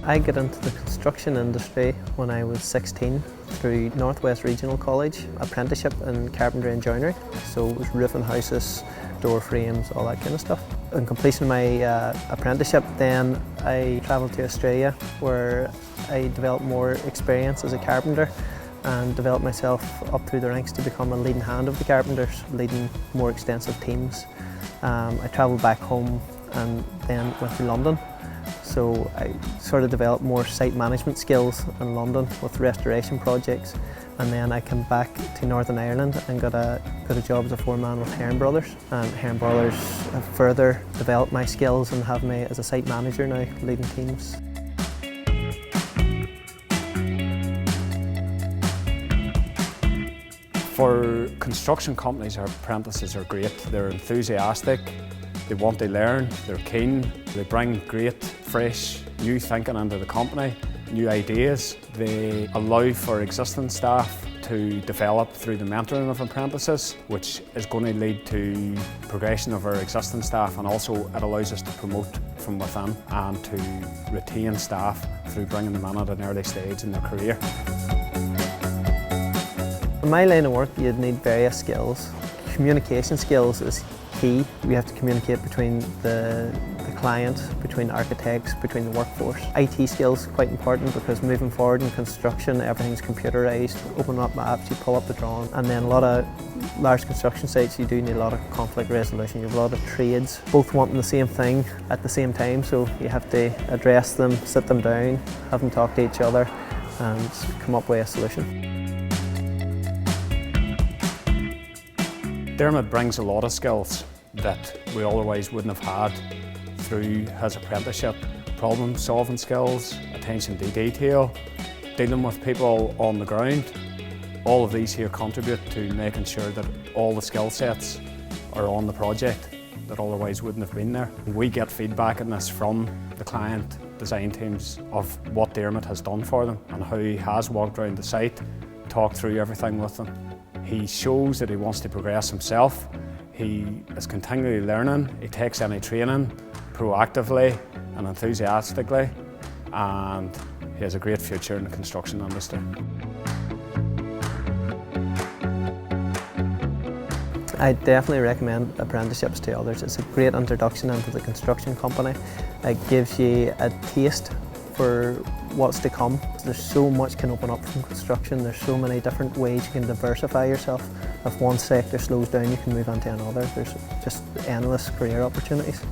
I got into the construction industry when I was 16 through Northwest Regional College, apprenticeship in carpentry and joinery. So it was roofing houses, door frames, all that kind of stuff. On completion of my apprenticeship, then I travelled to Australia where I developed more experience as a carpenter and developed myself up through the ranks to become a leading hand of the carpenters, leading more extensive teams. I travelled back home and then went to London. So I sort of developed more site management skills in London with restoration projects, and then I came back to Northern Ireland and got a job as a foreman with Heron Brothers. And Heron Brothers have further developed my skills and have me as a site manager now, leading teams. For construction companies, our apprentices are great. They're enthusiastic, they want to learn, they're keen, they bring great, fresh, new thinking into the company, new ideas. They allow for existing staff to develop through the mentoring of apprentices, which is going to lead to progression of our existing staff, and also it allows us to promote from within and to retain staff through bringing them in at an early stage in their career. In my line of work, you'd need various skills. Communication skills is key. We have to communicate between the client, between architects, between the workforce. IT skills are quite important because moving forward in construction, everything's computerised. Open up apps, you pull up the drawing, and then a lot of large construction sites, you do need a lot of conflict resolution. You have a lot of trades, both wanting the same thing at the same time, so you have to address them, sit them down, have them talk to each other, and come up with a solution. Diarmuid brings a lot of skills that we otherwise wouldn't have had through his apprenticeship. Problem-solving skills, attention to detail, dealing with people on the ground. All of these here contribute to making sure that all the skill sets are on the project that otherwise wouldn't have been there. We get feedback on this from the client design teams of what Diarmuid has done for them and how he has walked around the site, talked through everything with them. He shows that he wants to progress himself. He is continually learning. He takes any training proactively and enthusiastically, and he has a great future in the construction industry. I definitely recommend apprenticeships to others. It's a great introduction into the construction company. It gives you a taste for what's to come. There's so much can open up from construction. There's so many different ways you can diversify yourself. If one sector slows down, you can move on to another. There's just endless career opportunities.